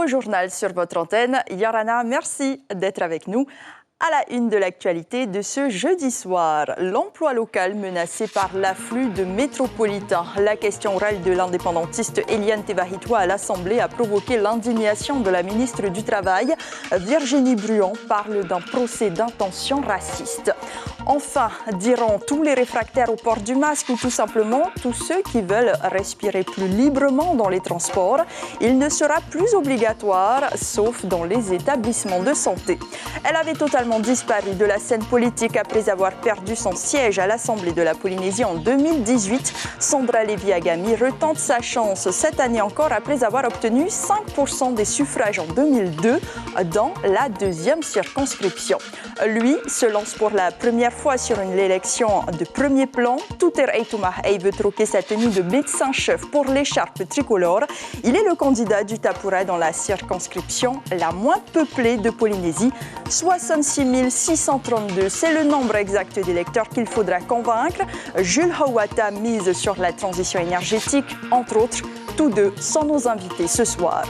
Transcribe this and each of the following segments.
nouveau journal sur votre antenne. Yorana, merci d'être avec nous. À la une de l'actualité de ce jeudi soir, l'emploi local menacé par l'afflux de métropolitains. La question orale de l'indépendantiste Eliane Tebahitoua à l'Assemblée a provoqué l'indignation de la ministre du Travail. Virginie Bruant parle d'un procès d'intention raciste. Enfin, diront tous les réfractaires au port du masque ou tout simplement tous ceux qui veulent respirer plus librement dans les transports, il ne sera plus obligatoire, sauf dans les établissements de santé. Elle avait totalement disparu de la scène politique après avoir perdu son siège à l'Assemblée de la Polynésie en 2018. Sandra Lévy-Agami retente sa chance cette année encore après avoir obtenu 5% des suffrages en 2002 dans la deuxième circonscription. Lui se lance pour la première fois sur une élection de premier plan. Touter Eitumahei veut troquer sa tenue de médecin-chef pour l'écharpe tricolore. Il est le candidat du Tapura dans la circonscription la moins peuplée de Polynésie. 66 632, c'est le nombre exact d'électeurs qu'il faudra convaincre. Jules Hawata mise sur la transition énergétique, entre autres. Tous deux sont nos invités ce soir.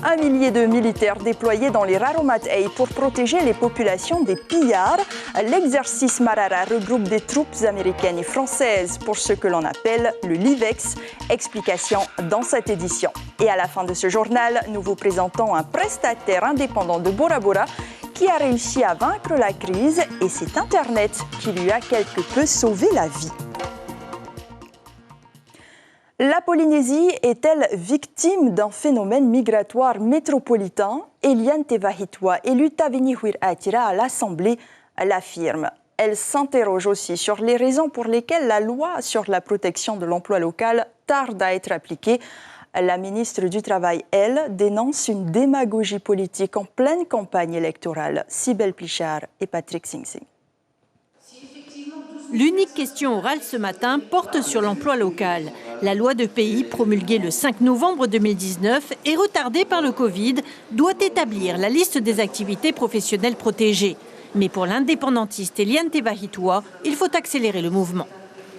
1 millier de militaires déployés dans les Raromatei pour protéger les populations des pillards. L'exercice Marara regroupe des troupes américaines et françaises pour ce que l'on appelle le LIVEX. Explication dans cette édition. Et à la fin de ce journal, nous vous présentons un prestataire indépendant de Bora Bora qui a réussi à vaincre la crise et c'est Internet qui lui a quelque peu sauvé la vie. La Polynésie est-elle victime d'un phénomène migratoire métropolitain? Eliane Tebahitoua, élue Tavini Huir-Atira à l'Assemblée, l'affirme. Elle s'interroge aussi sur les raisons pour lesquelles la loi sur la protection de l'emploi local tarde à être appliquée. La ministre du Travail, elle, dénonce une démagogie politique en pleine campagne électorale. Sibel Plichard et Patrick Sing Sing. L'unique question orale ce matin porte sur l'emploi local. La loi de pays, promulguée le 5 novembre 2019 et retardée par le Covid, doit établir la liste des activités professionnelles protégées. Mais pour l'indépendantiste Eliane Tebahitoua, il faut accélérer le mouvement.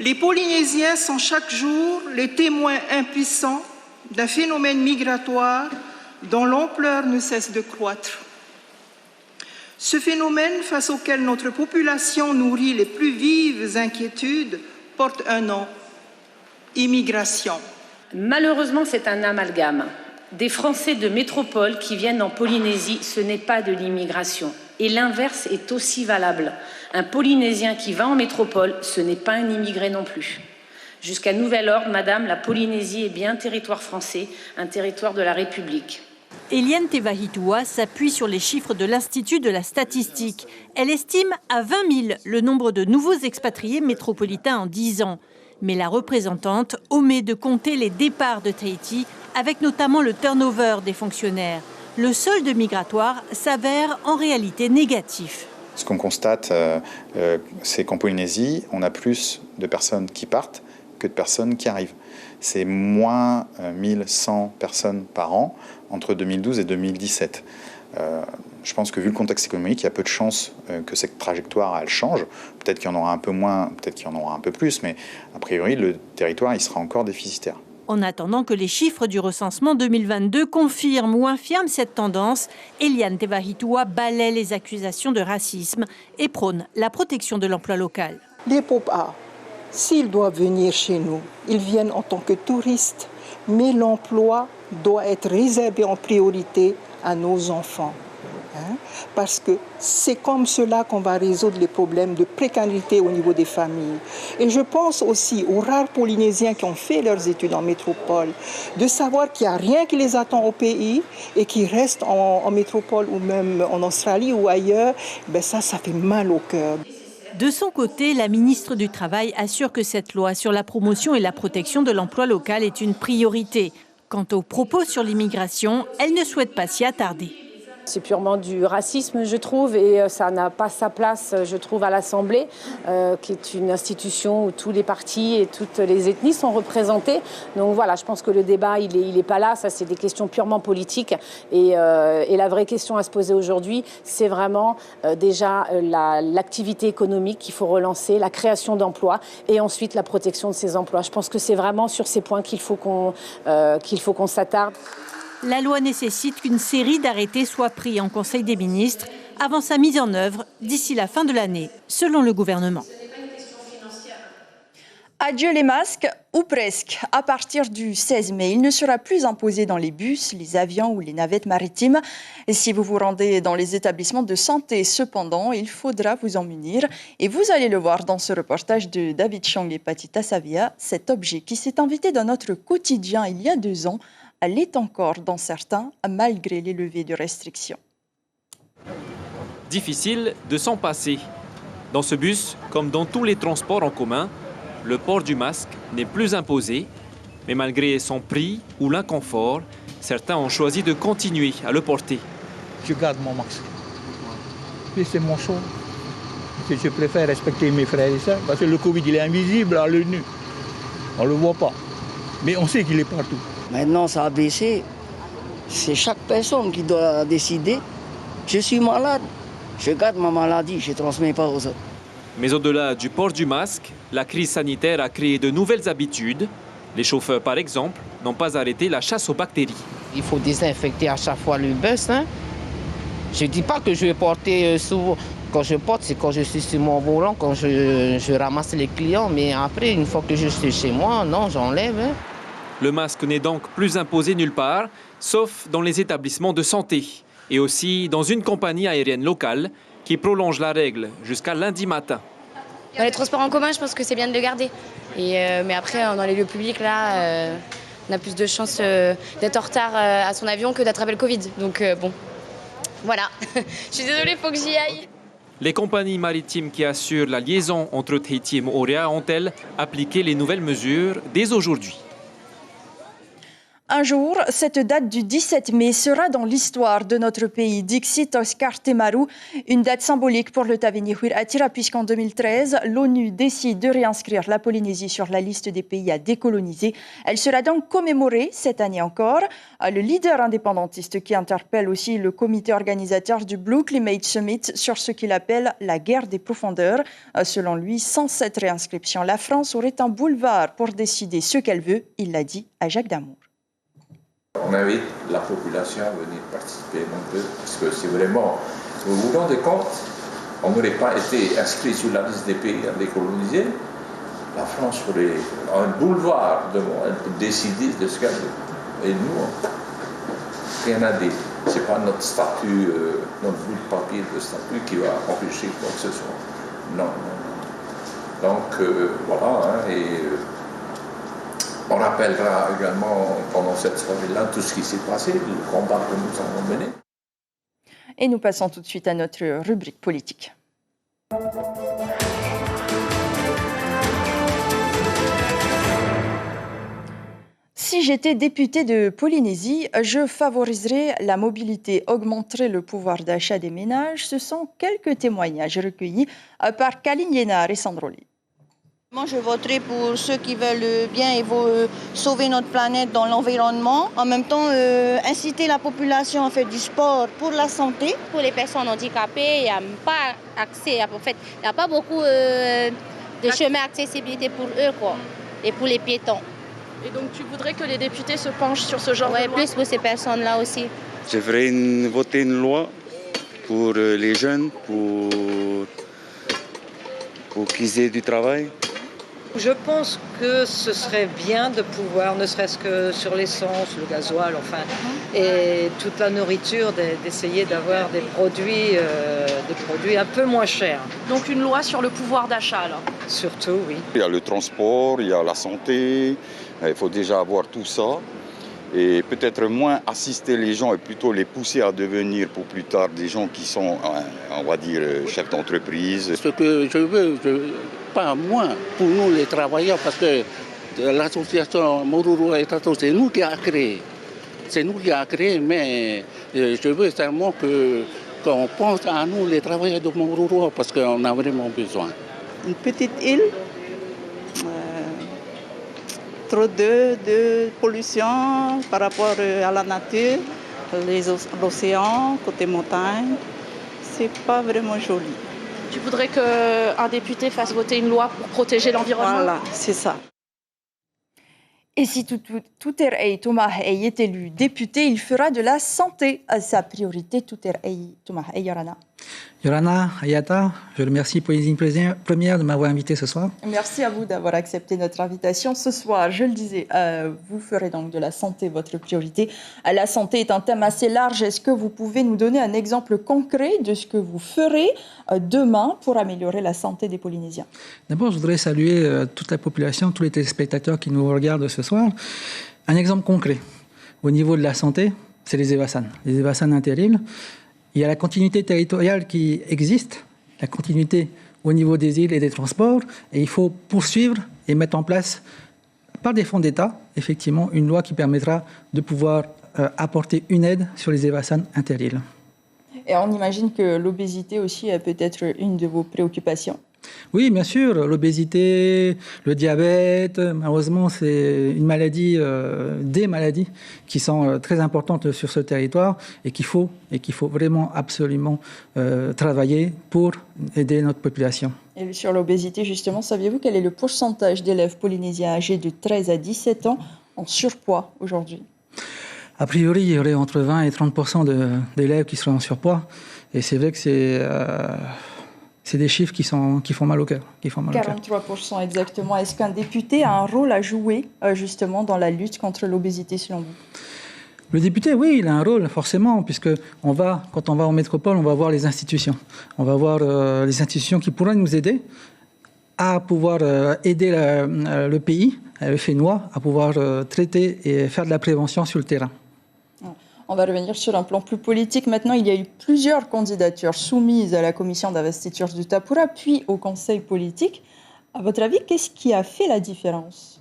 Les Polynésiens sont chaque jour les témoins impuissants d'un phénomène migratoire dont l'ampleur ne cesse de croître. Ce phénomène, face auquel notre population nourrit les plus vives inquiétudes, porte un nom: immigration. Malheureusement, c'est un amalgame. Des Français de métropole qui viennent en Polynésie, ce n'est pas de l'immigration. Et l'inverse est aussi valable. Un Polynésien qui va en métropole, ce n'est pas un immigré non plus. Jusqu'à nouvel ordre, madame, la Polynésie est bien un territoire français, un territoire de la République. Eliane Tebahitoua s'appuie sur les chiffres de l'Institut de la statistique. Elle estime à 20 000 le nombre de nouveaux expatriés métropolitains en 10 ans. Mais la représentante omet de compter les départs de Tahiti, avec notamment le turnover des fonctionnaires. Le solde migratoire s'avère en réalité négatif. Ce qu'on constate, c'est qu'en Polynésie, on a plus de personnes qui partent que de personnes qui arrivent. C'est moins 1100 personnes par an entre 2012 et 2017. Je pense que vu le contexte économique, il y a peu de chances que cette trajectoire elle change. Peut-être qu'il y en aura un peu moins, peut-être qu'il y en aura un peu plus, mais a priori, le territoire il sera encore déficitaire. En attendant que les chiffres du recensement 2022 confirment ou infirment cette tendance, Eliane Tebahitoua balaie les accusations de racisme et prône la protection de l'emploi local. Les Pop-A, s'ils doivent venir chez nous, ils viennent en tant que touristes, mais l'emploi doit être réservé en priorité à nos enfants. Parce que c'est comme cela qu'on va résoudre les problèmes de précarité au niveau des familles. Et je pense aussi aux rares Polynésiens qui ont fait leurs études en métropole, de savoir qu'il n'y a rien qui les attend au pays et qui restent en métropole ou même en Australie ou ailleurs, ça fait mal au cœur. De son côté, la ministre du Travail assure que cette loi sur la promotion et la protection de l'emploi local est une priorité. Quant aux propos sur l'immigration, elle ne souhaite pas s'y attarder. C'est purement du racisme, je trouve, et ça n'a pas sa place, je trouve, à l'Assemblée, qui est une institution où tous les partis et toutes les ethnies sont représentés. Donc voilà, je pense que le débat, il est pas là. Ça, c'est des questions purement politiques. Et la vraie question à se poser aujourd'hui, c'est vraiment déjà l'activité économique qu'il faut relancer, la création d'emplois et ensuite la protection de ces emplois. Je pense que c'est vraiment sur ces points qu'il faut qu'on s'attarde. La loi nécessite qu'une série d'arrêtés soient pris en Conseil des ministres avant sa mise en œuvre d'ici la fin de l'année, selon le gouvernement. Adieu les masques, ou presque. À partir du 16 mai, il ne sera plus imposé dans les bus, les avions ou les navettes maritimes. Et si vous vous rendez dans les établissements de santé, cependant, il faudra vous en munir. Et vous allez le voir dans ce reportage de David Chang et Patita Savia. Cet objet qui s'est invité dans notre quotidien il y a 2 ans, l'est encore dans certains, malgré les levées de restrictions. Difficile de s'en passer. Dans ce bus, comme dans tous les transports en commun, le port du masque n'est plus imposé, mais malgré son prix ou l'inconfort, certains ont choisi de continuer à le porter. Je garde mon masque. Puis c'est mon choix. Je préfère respecter mes frères et sœurs, parce que le Covid il est invisible à l'œil nu. On ne le voit pas, mais on sait qu'il est partout. Maintenant ça a baissé, c'est chaque personne qui doit décider. Je suis malade, je garde ma maladie, je ne transmets pas aux autres. Mais au-delà du port du masque, la crise sanitaire a créé de nouvelles habitudes. Les chauffeurs, par exemple, n'ont pas arrêté la chasse aux bactéries. Il faut désinfecter à chaque fois le bus. Je ne dis pas que je vais porter souvent. Quand je porte, c'est quand je suis sur mon volant, quand je ramasse les clients. Mais après, une fois que je suis chez moi, non, j'enlève. Le masque n'est donc plus imposé nulle part, sauf dans les établissements de santé. Et aussi dans une compagnie aérienne locale qui prolonge la règle jusqu'à lundi matin. Dans les transports en commun, je pense que c'est bien de le garder. Mais après, dans les lieux publics, là, on a plus de chances d'être en retard à son avion que d'attraper le Covid. Donc bon, voilà. Je suis désolée, il faut que j'y aille. Les compagnies maritimes qui assurent la liaison entre Tahiti et Moorea ont-elles appliqué les nouvelles mesures dès aujourd'hui? Un jour, cette date du 17 mai sera dans l'histoire de notre pays. Dixit Oscar Temaru, une date symbolique pour le Tavenyihwir Atira, puisqu'en 2013, l'ONU décide de réinscrire la Polynésie sur la liste des pays à décoloniser. Elle sera donc commémorée cette année encore. Le leader indépendantiste qui interpelle aussi le comité organisateur du Blue Climate Summit sur ce qu'il appelle la guerre des profondeurs. Selon lui, sans cette réinscription, la France aurait un boulevard pour décider ce qu'elle veut. Il l'a dit à Jacques Damour. On invite la population à venir participer un peu, parce que c'est vraiment, si vous vous rendez compte, on n'aurait pas été inscrit sur la liste des pays à décoloniser, la France aurait un boulevard devant elle pour décider de ce qu'elle veut. Et nous, rien à dire. Ce n'est pas notre statut, notre bout de papier de statut qui va empêcher quoi que ce soit. Non. Donc, voilà, on rappellera également pendant cette soirée-là tout ce qui s'est passé, le combat que nous avons mené. Et nous passons tout de suite à notre rubrique politique. Si j'étais députée de Polynésie, je favoriserais la mobilité, augmenterais le pouvoir d'achat des ménages. Ce sont quelques témoignages recueillis par Kaline Yenar et Sandroli. Moi, je voterai pour ceux qui veulent bien et sauver notre planète dans l'environnement. En même temps, inciter la population à faire du sport pour la santé. Pour les personnes handicapées, il n'y a pas accès. En fait, il n'y a pas beaucoup de chemins d'accessibilité pour eux, quoi, et pour les piétons. Et donc, tu voudrais que les députés se penchent sur ce genre de loi? Plus pour ces personnes-là aussi. Je voudrais voter une loi pour les jeunes, pour qu'ils aient du travail. Je pense que ce serait bien de pouvoir, ne serait-ce que sur l'essence, le gasoil, enfin, et toute la nourriture, d'essayer d'avoir des produits un peu moins chers. Donc une loi sur le pouvoir d'achat, là? Surtout, oui. Il y a le transport, il y a la santé, il faut déjà avoir tout ça. Et peut-être moins assister les gens et plutôt les pousser à devenir pour plus tard des gens qui sont, on va dire, chefs d'entreprise. Ce que je veux, pas moins pour nous les travailleurs, parce que l'association Mururu Etato, c'est nous qui a créé. C'est nous qui a créé, mais je veux seulement qu'on pense à nous les travailleurs de Mururu, parce qu'on a vraiment besoin. Une petite île. Trop de pollution par rapport à la nature, l'océan, côté montagne, c'est pas vraiment joli. Tu voudrais qu'un député fasse voter une loi pour protéger l'environnement? Voilà, c'est ça. Et si Touter Ey Toumah Ey est élu député, il fera de la santé sa priorité. Touter Ey Toumah Ey Yorana. Yorana, Ayata, je remercie Polynésie Première de m'avoir invité ce soir. Merci à vous d'avoir accepté notre invitation. Ce soir, je le disais, vous ferez donc de la santé votre priorité. La santé est un thème assez large. Est-ce que vous pouvez nous donner un exemple concret de ce que vous ferez demain pour améliorer la santé des Polynésiens? D'abord, je voudrais saluer toute la population, tous les téléspectateurs qui nous regardent ce soir. Un exemple concret au niveau de la santé, c'est les Evasan intériles. Il y a la continuité territoriale qui existe, la continuité au niveau des îles et des transports, et il faut poursuivre et mettre en place, par des fonds d'État, effectivement, une loi qui permettra de pouvoir apporter une aide sur les Evasan intériles. Et on imagine que l'obésité aussi est peut-être une de vos préoccupations. Oui, bien sûr, l'obésité, le diabète, malheureusement, c'est une maladie, des maladies qui sont très importantes sur ce territoire et qu'il faut vraiment absolument travailler pour aider notre population. Et sur l'obésité, justement, saviez-vous quel est le pourcentage d'élèves polynésiens âgés de 13 à 17 ans en surpoids aujourd'hui? A priori, il y aurait entre 20 et 30% d'élèves qui seraient en surpoids. Et c'est vrai que c'est des chiffres qui font mal au cœur. 43% exactement. Est-ce qu'un député a un rôle à jouer justement dans la lutte contre l'obésité selon vous? Le député, oui, il a un rôle forcément, puisque quand on va en métropole, on va voir les institutions. On va voir les institutions qui pourraient nous aider à pouvoir aider le pays, le Fénois, à pouvoir traiter et faire de la prévention sur le terrain. On va revenir sur un plan plus politique. Maintenant, il y a eu plusieurs candidatures soumises à la commission d'investiture du Tapura, puis au conseil politique. À votre avis, qu'est-ce qui a fait la différence?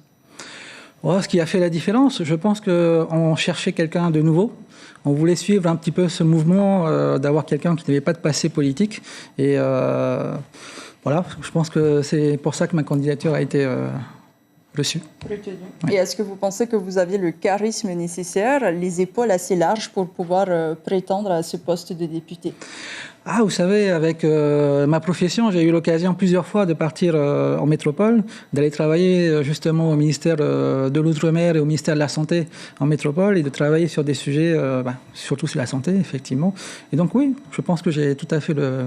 Ce qui a fait la différence, je pense qu'on cherchait quelqu'un de nouveau. On voulait suivre un petit peu ce mouvement d'avoir quelqu'un qui n'avait pas de passé politique. Et voilà, je pense que c'est pour ça que ma candidature a été reçue. Et est-ce que vous pensez que vous aviez le charisme nécessaire, les épaules assez larges pour pouvoir prétendre à ce poste de député? Vous savez, avec ma profession, j'ai eu l'occasion plusieurs fois de partir en métropole, d'aller travailler justement au ministère de l'Outre-mer et au ministère de la Santé en métropole et de travailler sur des sujets, surtout sur la santé, effectivement. Et donc oui, je pense que j'ai tout à fait le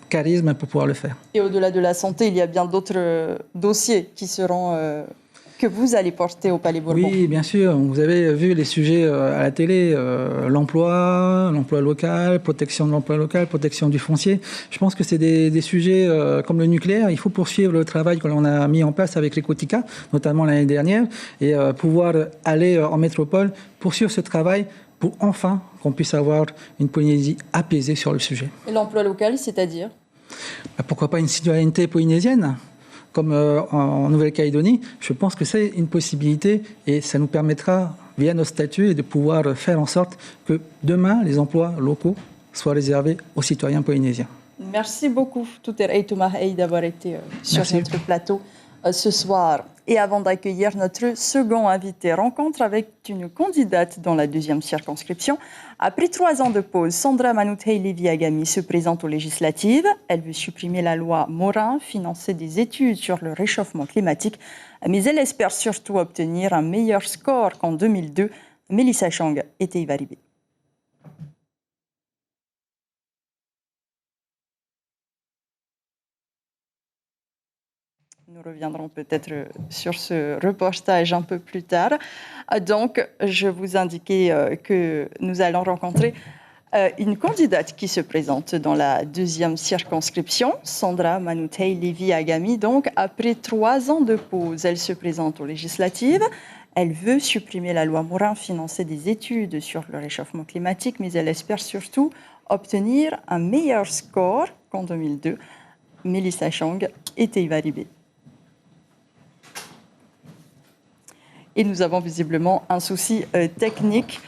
charisme pour pouvoir le faire. Et au-delà de la santé, il y a bien d'autres dossiers qui seront... que vous allez porter au Palais Bourbon. Oui, bien sûr. Vous avez vu les sujets à la télé, l'emploi local, protection de l'emploi local, protection du foncier. Je pense que c'est des sujets comme le nucléaire. Il faut poursuivre le travail que l'on a mis en place avec les Kotika, notamment l'année dernière, et pouvoir aller en métropole, poursuivre ce travail pour enfin qu'on puisse avoir une Polynésie apaisée sur le sujet. Et l'emploi local, c'est-à-dire? Pourquoi pas une citoyenneté polynésienne ? Comme en Nouvelle-Calédonie, je pense que c'est une possibilité et ça nous permettra, via nos statuts, de pouvoir faire en sorte que demain, les emplois locaux soient réservés aux citoyens polynésiens. Merci beaucoup, Touter Ey Toumah Ey, d'avoir été sur notre plateau ce soir. Et avant d'accueillir notre second invité, rencontre avec une candidate dans la deuxième circonscription. Après 3 ans de pause, Sandra Manouthei Leviagami se présente aux législatives. Elle veut supprimer la loi Morin, financer des études sur le réchauffement climatique, mais elle espère surtout obtenir un meilleur score qu'en 2002. Mélissa Chang et Teiva Ribé. Nous reviendrons peut-être sur ce reportage un peu plus tard. Donc, je vous indiquais que nous allons rencontrer une candidate qui se présente dans la deuxième circonscription, Sandra Manouthei Leviagami. Donc, après 3 ans de pause, elle se présente aux législatives. Elle veut supprimer la loi Morin, financer des études sur le réchauffement climatique, mais elle espère surtout obtenir un meilleur score qu'en 2002. Mélissa Chang et Teiva Ribé. Et nous avons visiblement un souci technique.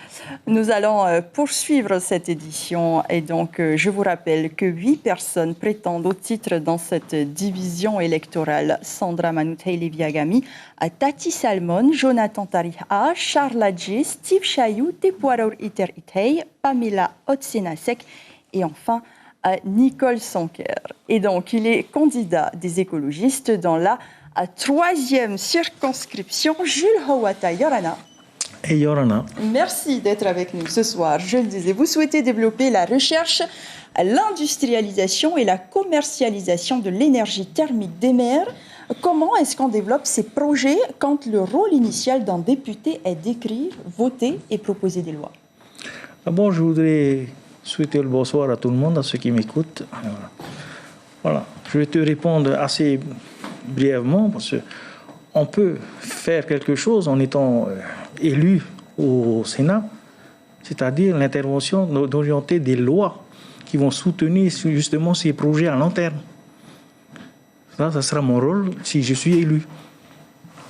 Nous allons poursuivre cette édition. Et donc, je vous rappelle que 8 personnes prétendent au titre dans cette division électorale. Sandra Manouthei Leviagami, Tati Salmon, Jonathan Tariha, Charles Adjé, Steve Chayou, Tepuaraur Iter Itei, Pamela Otsenasek et enfin Nicole Sanker. Et donc, il est candidat des écologistes dans la 3e circonscription. Jules Hawata Yorana. Et Yorana. Merci d'être avec nous ce soir. Je le disais, vous souhaitez développer la recherche, l'industrialisation et la commercialisation de l'énergie thermique des mers. Comment est-ce qu'on développe ces projets quand le rôle initial d'un député est d'écrire, voter et proposer des lois? D'abord, je voudrais souhaiter le bonsoir à tout le monde, à ceux qui m'écoutent. Voilà. Je vais te répondre assez brièvement parce qu'on peut faire quelque chose en étant élu au Sénat, c'est-à-dire l'intervention d'orienter des lois qui vont soutenir justement ces projets à long terme. Ça sera mon rôle si je suis élu.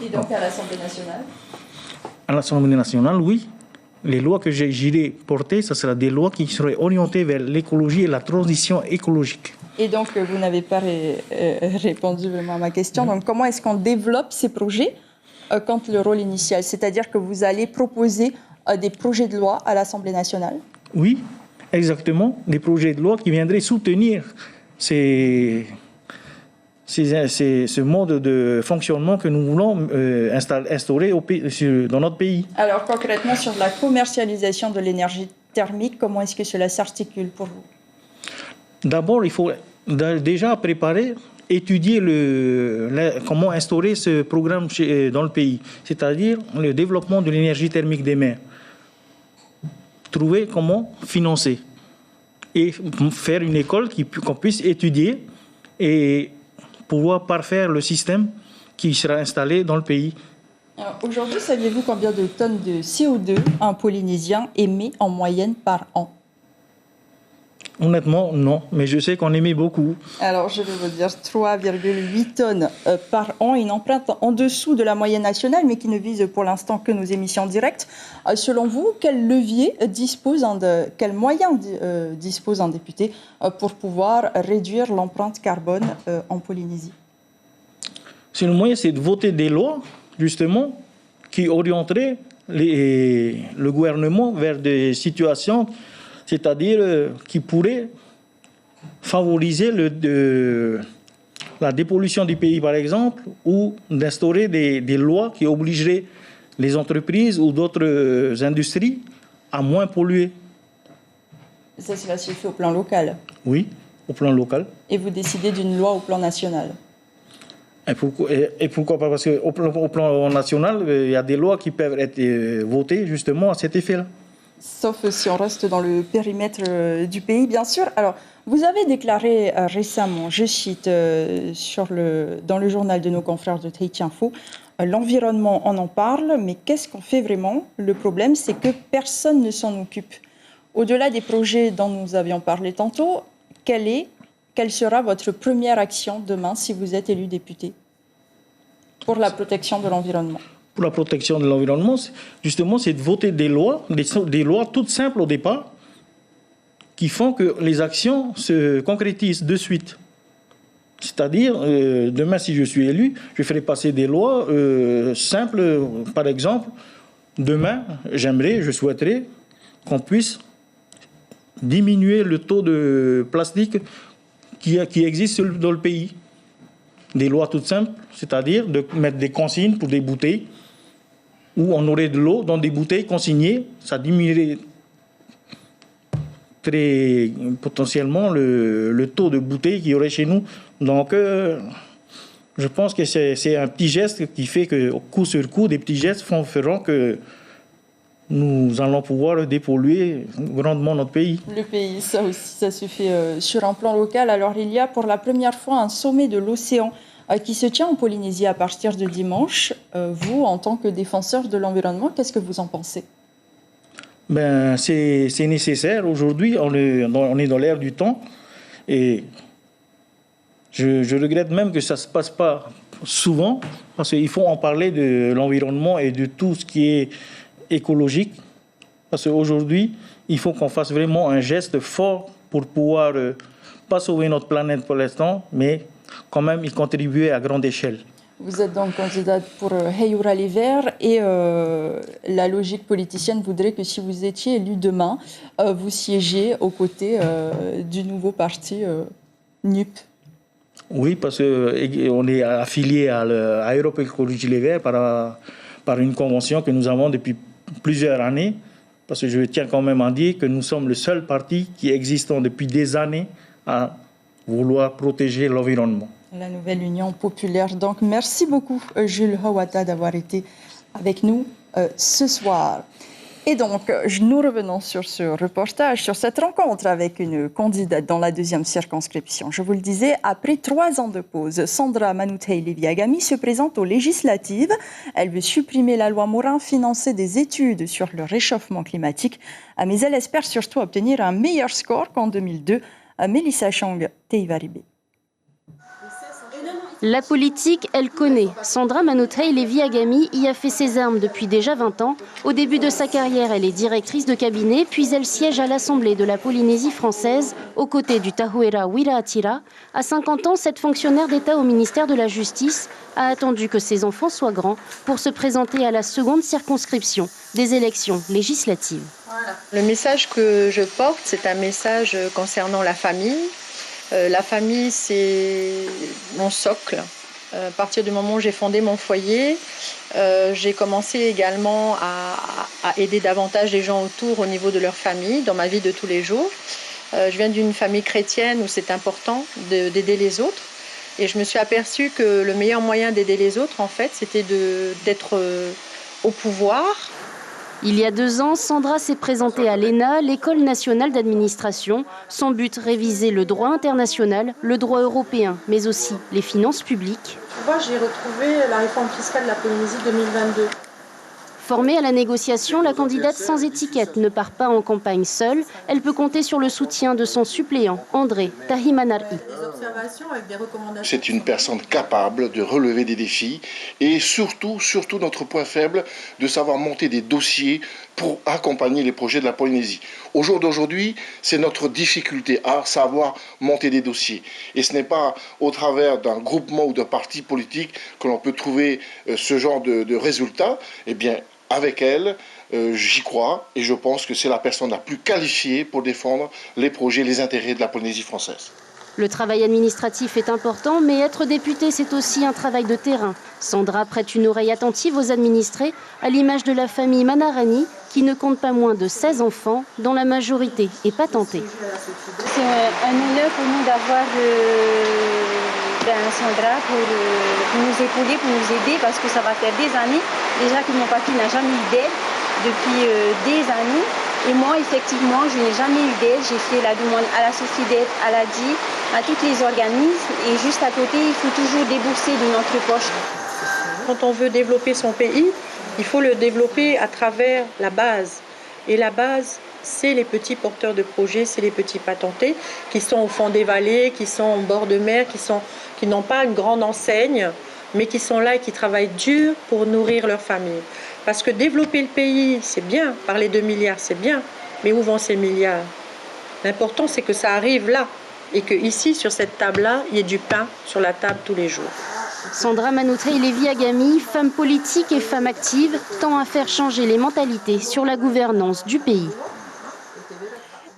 Et donc à l'Assemblée nationale? À l'Assemblée nationale, oui. Les lois que j'irai porter, ce sera des lois qui seraient orientées vers l'écologie et la transition écologique. Et donc, vous n'avez pas répondu vraiment à ma question. Donc, comment est-ce qu'on développe ces projets quand le rôle initial? C'est-à-dire que vous allez proposer des projets de loi à l'Assemblée nationale? Oui, exactement. Des projets de loi qui viendraient soutenir ce mode de fonctionnement que nous voulons instaurer dans notre pays. Alors concrètement, sur la commercialisation de l'énergie thermique, comment est-ce que cela s'articule pour vous? D'abord, il faut déjà préparer, étudier comment instaurer ce programme dans le pays, c'est-à-dire le développement de l'énergie thermique des mers. Trouver comment financer et faire une école qu'on puisse étudier et pouvoir parfaire le système qui sera installé dans le pays. Aujourd'hui, saviez-vous combien de tonnes de CO2 un Polynésien émet en moyenne par an? Honnêtement, non, mais je sais qu'on émet beaucoup. Alors, je vais vous dire 3,8 tonnes par an, une empreinte en dessous de la moyenne nationale, mais qui ne vise pour l'instant que nos émissions directes. Selon vous, quel levier quel moyen dispose un député pour pouvoir réduire l'empreinte carbone en Polynésie? Le moyen, c'est de voter des lois, justement, qui orienteraient le gouvernement vers des situations, c'est-à-dire qui pourraient favoriser la dépollution du pays, par exemple, ou d'instaurer des lois qui obligeraient les entreprises ou d'autres industries à moins polluer. Ça, cela se fait au plan local? Oui, au plan local. Et vous décidez d'une loi au plan national? Et pourquoi pas? Parce qu'au plan national, il y a des lois qui peuvent être votées justement à cet effet-là. Sauf si on reste dans le périmètre du pays, bien sûr. Alors, vous avez déclaré récemment, je cite dans le journal de nos confrères de Tahiti Info, l'environnement, on en parle, mais qu'est-ce qu'on fait vraiment? Le problème, c'est que personne ne s'en occupe. Au-delà des projets dont nous avions parlé tantôt, quelle sera votre première action demain si vous êtes élu député pour la protection de l'environnement? Pour la protection de l'environnement, justement, c'est de voter des lois toutes simples au départ, qui font que les actions se concrétisent de suite. C'est-à-dire, demain, si je suis élu, je ferai passer des lois simples. Par exemple, demain, je souhaiterais qu'on puisse diminuer le taux de plastique qui existe dans le pays. Des lois toutes simples, c'est-à-dire de mettre des consignes pour des bouteilles où on aurait de l'eau dans des bouteilles consignées. Ça diminuerait très potentiellement le taux de bouteilles qu'il y aurait chez nous. Donc, je pense que c'est un petit geste qui fait que, coup sur coup, des petits gestes feront que nous allons pouvoir dépolluer grandement notre pays. Le pays, ça aussi, ça se fait sur un plan local. Alors, il y a pour la première fois un sommet de l'océan qui se tient en Polynésie à partir de dimanche. Vous, en tant que défenseur de l'environnement, qu'est-ce que vous en pensez? C'est nécessaire. Aujourd'hui, on est dans l'ère du temps. Et je regrette même que ça ne se passe pas souvent, parce qu'il faut en parler de l'environnement et de tout ce qui est écologique. Parce qu'aujourd'hui, il faut qu'on fasse vraiment un geste fort pour pouvoir, pas sauver notre planète pour l'instant, mais quand même y contribuer à grande échelle. Vous êtes donc candidate pour Heyoura les Verts et la logique politicienne voudrait que si vous étiez élu demain, vous siégiez aux côtés du nouveau parti NUP. Oui, parce qu'on est affilié à Europe Écologie Les Verts par une convention que nous avons depuis plusieurs années. Parce que je tiens quand même à dire que nous sommes le seul parti qui existe depuis des années à vouloir protéger l'environnement. La nouvelle Union populaire. Donc, merci beaucoup, Jules Hawata, d'avoir été avec nous ce soir. Et donc, nous revenons sur ce reportage, sur cette rencontre avec une candidate dans la deuxième circonscription. Je vous le disais, après 3 ans de pause, Sandra Manouthei Levi-Agami se présente aux législatives. Elle veut supprimer la loi Morin, financer des études sur le réchauffement climatique. Mais elle espère surtout obtenir un meilleur score qu'en 2002. Melissa Chang, Teivaribé. La politique, elle connaît. Sandra Manouthei Levi-Agami y a fait ses armes depuis déjà 20 ans. Au début de sa carrière, elle est directrice de cabinet, puis elle siège à l'Assemblée de la Polynésie française, aux côtés du Tahuera Wiraatira. À 50 ans, cette fonctionnaire d'État au ministère de la Justice a attendu que ses enfants soient grands pour se présenter à la seconde circonscription des élections législatives. Voilà. Le message que je porte, c'est un message concernant la famille. La famille, c'est mon socle. À partir du moment où j'ai fondé mon foyer, j'ai commencé également à aider davantage les gens autour au niveau de leur famille, dans ma vie de tous les jours. Je viens d'une famille chrétienne où c'est important d'aider les autres. Et je me suis aperçue que le meilleur moyen d'aider les autres, en fait, c'était d'être au pouvoir. Il y a 2 ans, Sandra s'est présentée à l'ENA, l'École nationale d'administration. Son but, réviser le droit international, le droit européen, mais aussi les finances publiques. Moi, j'ai retrouvé la réforme fiscale de la Polynésie 2022. Formée à la négociation, la candidate sans étiquette ne part pas en campagne seule. Elle peut compter sur le soutien de son suppléant, André Tahimanari. C'est une personne capable de relever des défis et surtout notre point faible, de savoir monter des dossiers pour accompagner les projets de la Polynésie. Au jour d'aujourd'hui, c'est notre difficulté à savoir monter des dossiers. Et ce n'est pas au travers d'un groupement ou d'un parti politique que l'on peut trouver ce genre de résultats. Eh bien, avec elle, j'y crois et je pense que c'est la personne la plus qualifiée pour défendre les projets, les intérêts de la Polynésie française. Le travail administratif est important, mais être député, c'est aussi un travail de terrain. Sandra prête une oreille attentive aux administrés, à l'image de la famille Manarani, qui ne compte pas moins de 16 enfants, dont la majorité est patentée. C'est un honneur pour nous d'avoir Sandra pour nous épauler, pour nous aider, parce que ça va faire des années déjà que mon papy n'a jamais eu d'aide, depuis des années. Et moi, effectivement, je n'ai jamais eu d'aide. J'ai fait la demande à la Société, à la DI, à tous les organismes. Et juste à côté, il faut toujours débourser de notre poche. Quand on veut développer son pays, il faut le développer à travers la base. Et la base, c'est les petits porteurs de projets, c'est les petits patentés qui sont au fond des vallées, qui sont au bord de mer, qui n'ont pas une grande enseigne, mais qui sont là et qui travaillent dur pour nourrir leur famille. Parce que développer le pays, c'est bien, parler de milliards, c'est bien, mais où vont ces milliards? L'important, c'est que ça arrive là, et qu'ici, sur cette table-là, il y ait du pain sur la table tous les jours. Sandra Manouthei Levi-Agami, femme politique et femme active, tend à faire changer les mentalités sur la gouvernance du pays.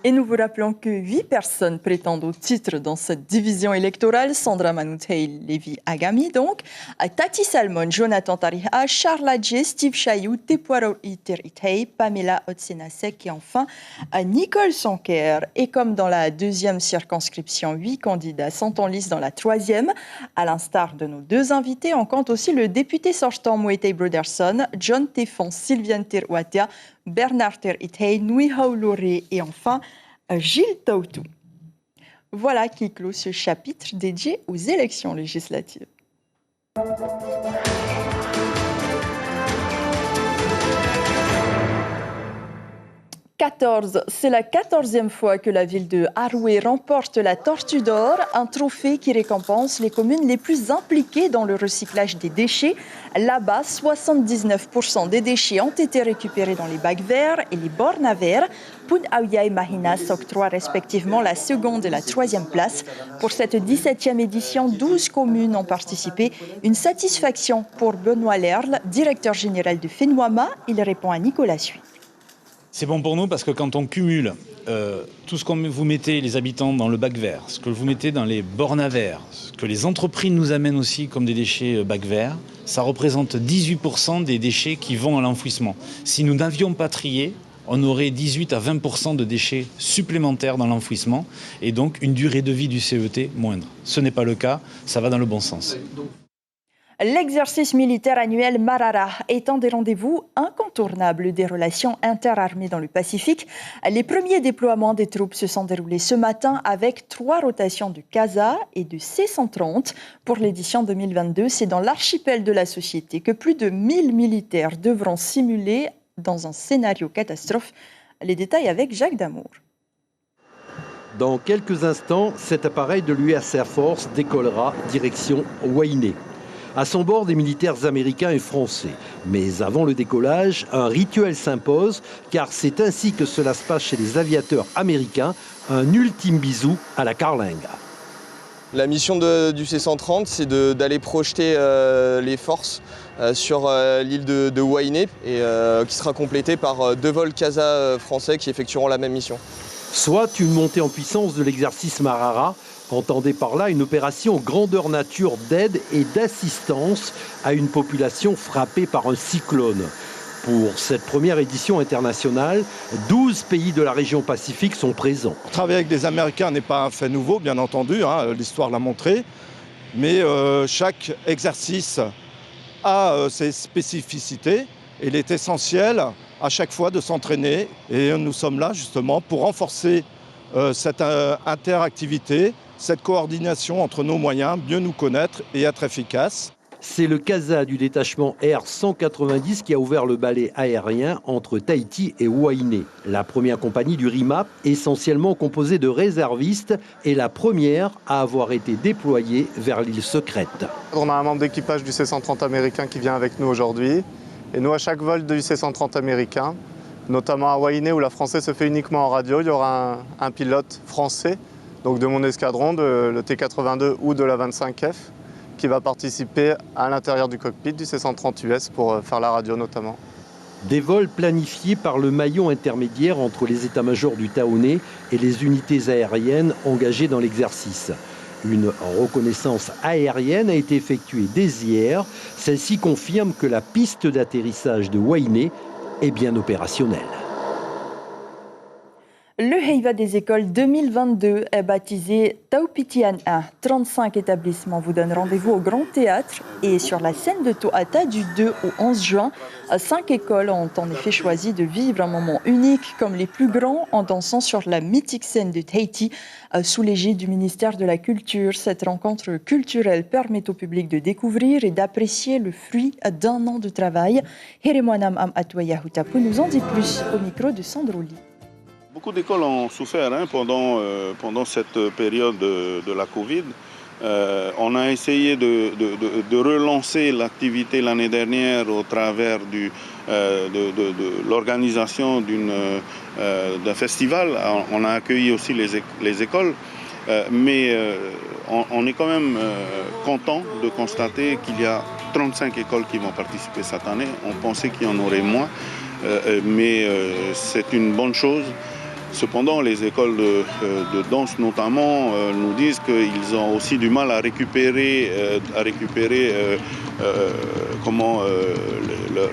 Et nous vous rappelons que 8 personnes prétendent au titre dans cette division électorale. Sandra Manouthei Levi-Agami, donc, Tati Salmon, Jonathan Tariha, Charles Adjé, Steve Chayou, Tepuaro Iteritei, Pamela Otsenasek et enfin Nicole Sonker. Et comme dans la deuxième circonscription, 8 candidats sont en lice dans la troisième. À l'instar de nos 2 invités, on compte aussi le député sortant Moetei Broderson, John Tefon, Sylviane Terwatia, Bernard Ter-Itei, Nui Haulore et enfin Gilles Tautou. Voilà qui clôt ce chapitre dédié aux élections législatives. 14. C'est la 14e fois que la ville de Haroué remporte la Tortue d'Or, un trophée qui récompense les communes les plus impliquées dans le recyclage des déchets. Là-bas, 79% des déchets ont été récupérés dans les bacs verts et les bornes à verre. Poun Aouya et Mahina s'octroient respectivement la seconde et la troisième place. Pour cette 17e édition, 12 communes ont participé. Une satisfaction pour Benoît Lerle, directeur général de FENWAMA. Il répond à Nicolas Suy. C'est bon pour nous parce que quand on cumule tout ce que vous mettez, les habitants, dans le bac vert, ce que vous mettez dans les bornes à verre, ce que les entreprises nous amènent aussi comme des déchets bac vert, ça représente 18% des déchets qui vont à l'enfouissement. Si nous n'avions pas trié, on aurait 18 à 20% de déchets supplémentaires dans l'enfouissement et donc une durée de vie du CET moindre. Ce n'est pas le cas, ça va dans le bon sens. L'exercice militaire annuel Marara est un des rendez-vous incontournables des relations interarmées dans le Pacifique. Les premiers déploiements des troupes se sont déroulés ce matin avec 3 rotations de CASA et de C-130. Pour l'édition 2022, c'est dans l'archipel de la Société que plus de 1000 militaires devront simuler dans un scénario catastrophe. Les détails avec Jacques Damour. Dans quelques instants, cet appareil de l'US Air Force décollera direction Wainé. À son bord, des militaires américains et français. Mais avant le décollage, un rituel s'impose, car c'est ainsi que cela se passe chez les aviateurs américains, un ultime bisou à la carlingue. La mission du C-130, c'est d'aller projeter les forces sur l'île de Wainé, et qui sera complétée par 2 vols CASA français qui effectueront la même mission. Soit une montée en puissance de l'exercice Marara, entendez par là une opération grandeur nature d'aide et d'assistance à une population frappée par un cyclone. Pour cette première édition internationale, 12 pays de la région Pacifique sont présents. Travailler avec des Américains n'est pas un fait nouveau, bien entendu, l'histoire l'a montré. Mais chaque exercice a ses spécificités et il est essentiel à chaque fois de s'entraîner. Et nous sommes là justement pour renforcer cette interactivité, cette coordination entre nos moyens, mieux nous connaître et être efficaces. C'est le CASA du détachement Air 190 qui a ouvert le balai aérien entre Tahiti et Wainé. La première compagnie du RIMAP, essentiellement composée de réservistes, est la première à avoir été déployée vers l'île secrète. On a un membre d'équipage du C-130 américain qui vient avec nous aujourd'hui. Et nous, à chaque vol du C-130 américain, notamment à Wainé où la française se fait uniquement en radio, il y aura un pilote français, donc de mon escadron, le T-82 ou de la 25F, qui va participer à l'intérieur du cockpit du C-130 US pour faire la radio notamment. Des vols planifiés par le maillon intermédiaire entre les états-majors du Taoné et les unités aériennes engagées dans l'exercice. Une reconnaissance aérienne a été effectuée dès hier. Celle-ci confirme que la piste d'atterrissage de Wainé est bien opérationnelle. Le Heiva des écoles 2022 est baptisé Taupitian 1. 35 établissements vous donnent rendez-vous au Grand Théâtre et sur la scène de Toata du 2 au 11 juin. 5 écoles ont en effet choisi de vivre un moment unique comme les plus grands en dansant sur la mythique scène de Tahiti sous l'égide du ministère de la Culture. Cette rencontre culturelle permet au public de découvrir et d'apprécier le fruit d'un an de travail. Heremoanam Am Atwayahuta nous en dit plus au micro de Sandroli. Beaucoup d'écoles ont souffert pendant cette période de la Covid. On a essayé de relancer l'activité l'année dernière au travers de l'organisation d'un festival. On a accueilli aussi les écoles, mais on est quand même content de constater qu'il y a 35 écoles qui vont participer cette année. On pensait qu'il y en aurait moins, mais c'est une bonne chose. Cependant, les écoles de danse notamment nous disent qu'ils ont aussi du mal à récupérer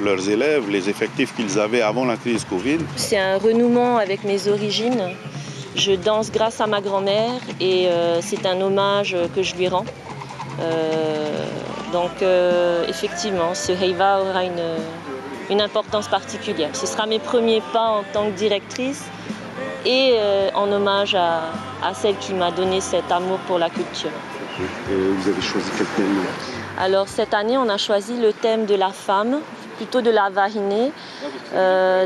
leurs élèves, les effectifs qu'ils avaient avant la crise Covid. C'est un renouement avec mes origines. Je danse grâce à ma grand-mère et c'est un hommage que je lui rends. Donc effectivement, ce Heiva aura une importance particulière. Ce sera mes premiers pas en tant que directrice. Et en hommage à celle qui m'a donné cet amour pour la culture. Et vous avez choisi quel thème? Alors cette année, on a choisi le thème de la femme, plutôt de la vahinée,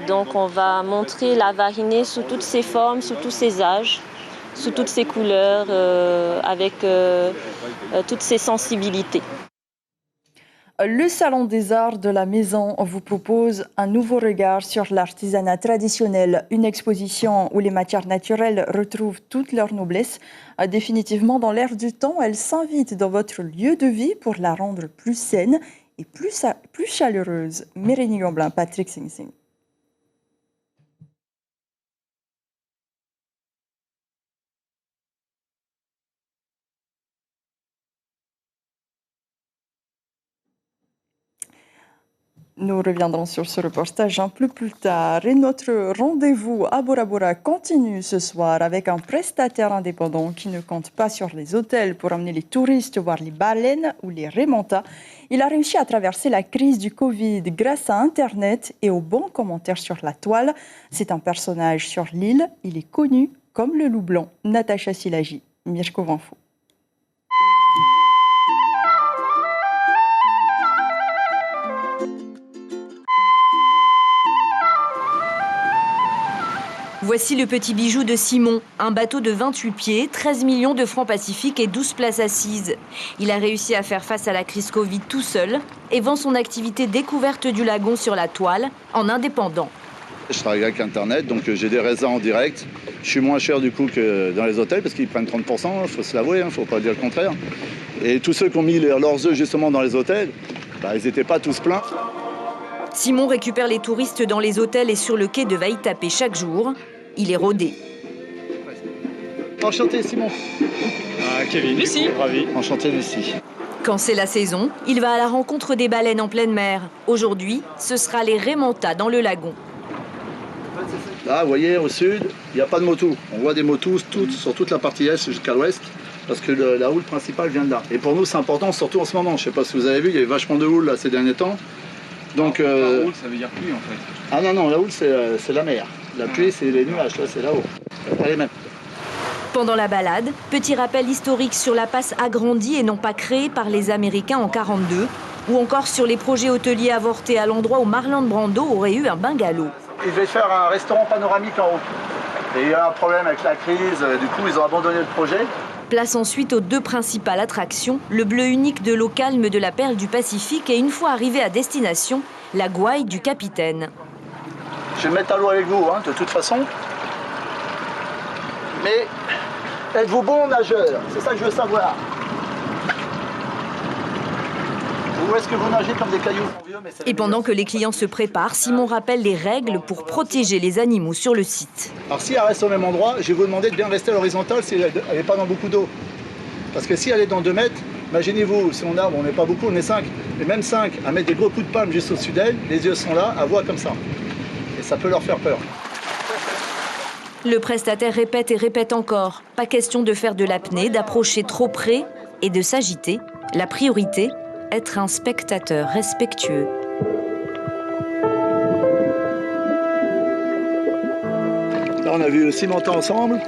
Donc on va montrer la varinée sous toutes ses formes, sous tous ses âges, sous toutes ses couleurs, avec toutes ses sensibilités. Le Salon des Arts de la Maison vous propose un nouveau regard sur l'artisanat traditionnel, une exposition où les matières naturelles retrouvent toute leur noblesse. Définitivement dans l'air du temps, elle s'invite dans votre lieu de vie pour la rendre plus saine et plus chaleureuse. Mérénie Gomblin, Patrick Sing Sing. Nous reviendrons sur ce reportage un peu plus tard. Et notre rendez-vous à Bora Bora continue ce soir avec un prestataire indépendant qui ne compte pas sur les hôtels pour emmener les touristes voir les baleines ou les remontas. Il a réussi à traverser la crise du Covid grâce à Internet et aux bons commentaires sur la toile. C'est un personnage sur l'île. Il est connu comme le loup blanc. Natacha Silagi, Mirko Vanfo. Voici le petit bijou de Simon, un bateau de 28 pieds, 13 millions de francs Pacifique et 12 places assises. Il a réussi à faire face à la crise Covid tout seul et vend son activité découverte du lagon sur la toile en indépendant. Je travaille avec Internet, donc j'ai des raisins en direct. Je suis moins cher du coup que dans les hôtels parce qu'ils prennent 30%, il faut se l'avouer, il ne faut pas dire le contraire. Et tous ceux qui ont mis leurs œufs justement dans les hôtels, ils n'étaient pas tous pleins. Simon récupère les touristes dans les hôtels et sur le quai de Vaïtapé chaque jour. Il est rodé. Enchanté Simon. Kevin, Lucie. Ravi. Enchanté Lucie. Quand c'est la saison, il va à la rencontre des baleines en pleine mer. Aujourd'hui, ce sera les remontas dans le lagon. Là, vous voyez, au sud, il n'y a pas de motos. On voit des motos sur toute la partie est jusqu'à l'ouest, parce que la houle principale vient de là. Et pour nous, c'est important, surtout en ce moment. Je ne sais pas si vous avez vu, il y a eu vachement de houle là, ces derniers temps. Donc, la houle, ça veut dire pluie en fait. Ah non, la houle, c'est la mer. La pluie, c'est les nuages, là, c'est là-haut. Pas les mêmes. Pendant la balade, petit rappel historique sur la passe agrandie et non pas créée par les Américains en 1942, ou encore sur les projets hôteliers avortés à l'endroit où Marlon Brando aurait eu un bungalow. Ils devaient faire un restaurant panoramique en haut. Et il y a eu un problème avec la crise, du coup, ils ont abandonné le projet. Place ensuite aux deux principales attractions, le bleu unique de l'eau calme de la perle du Pacifique et une fois arrivé à destination, la gouaille du capitaine. Je vais me mettre à l'eau avec vous, de toute façon. Mais êtes-vous bon nageur? C'est ça que je veux savoir. Ou est-ce que vous nagez comme des cailloux? Et pendant que les clients se préparent, Simon rappelle les règles pour protéger les animaux sur le site. Alors si elle reste au même endroit, je vais vous demander de bien rester à l'horizontale si elle n'est pas dans beaucoup d'eau. Parce que si elle est dans 2 mètres, imaginez-vous, si on arbre, on n'est pas beaucoup, on est 5. Et même 5, à mettre des gros coups de palme juste au-dessus d'elle, les yeux sont là, à voir comme ça. Et ça peut leur faire peur. Le prestataire répète et répète encore. Pas question de faire de l'apnée, d'approcher trop près et de s'agiter. La priorité, être un spectateur respectueux. Là, on a vu 6 montants ensemble.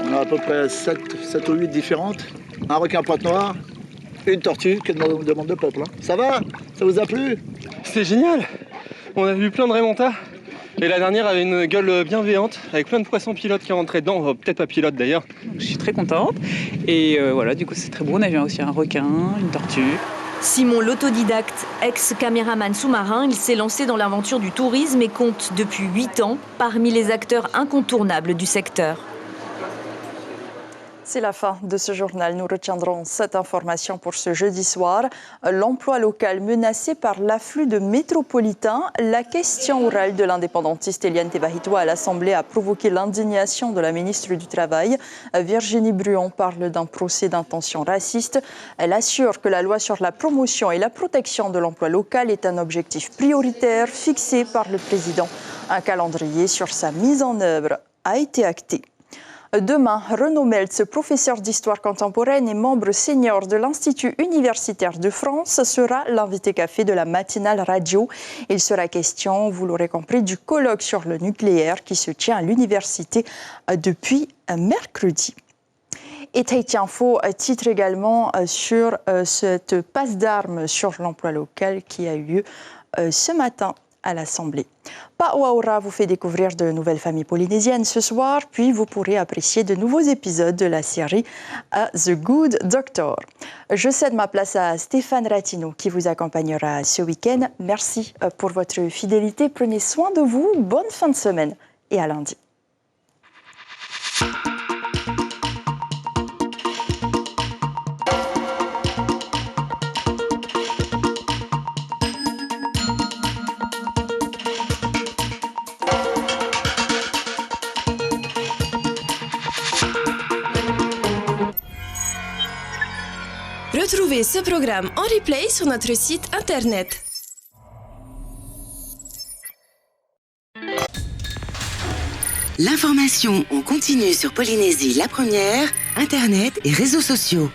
On a à peu près 7 ou 8 différentes. Un requin pointe noire, une tortue, qui demande de peuple. Ça va? Ça vous a plu? C'était génial. On a vu plein de remontas. Et la dernière avait une gueule bienveillante, avec plein de poissons pilotes qui rentraient dedans, peut-être pas pilotes d'ailleurs. Je suis très contente. Et voilà, du coup c'est très beau. On a vu aussi un requin, une tortue. Simon l'autodidacte, ex-caméraman sous-marin, il s'est lancé dans l'aventure du tourisme et compte depuis 8 ans parmi les acteurs incontournables du secteur. C'est la fin de ce journal. Nous retiendrons cette information pour ce jeudi soir. L'emploi local menacé par l'afflux de métropolitains. La question orale de l'indépendantiste Eliane Tebahitoa à l'Assemblée a provoqué l'indignation de la ministre du Travail. Virginie Bruon parle d'un procès d'intention raciste. Elle assure que la loi sur la promotion et la protection de l'emploi local est un objectif prioritaire fixé par le président. Un calendrier sur sa mise en œuvre a été acté. Demain, Renaud Meltz, professeur d'histoire contemporaine et membre senior de l'Institut universitaire de France, sera l'invité café de la matinale radio. Il sera question, vous l'aurez compris, du colloque sur le nucléaire qui se tient à l'université depuis mercredi. Et Tahiti Info titre également sur cette passe d'armes sur l'emploi local qui a eu lieu ce matin à l'Assemblée. Pa'awaura vous fait découvrir de nouvelles familles polynésiennes ce soir, puis vous pourrez apprécier de nouveaux épisodes de la série The Good Doctor. Je cède ma place à Stéphane Ratino qui vous accompagnera ce week-end. Merci pour votre fidélité. Prenez soin de vous. Bonne fin de semaine et à lundi. Retrouvez ce programme en replay sur notre site internet. L'information en continu sur Polynésie la première, internet et réseaux sociaux.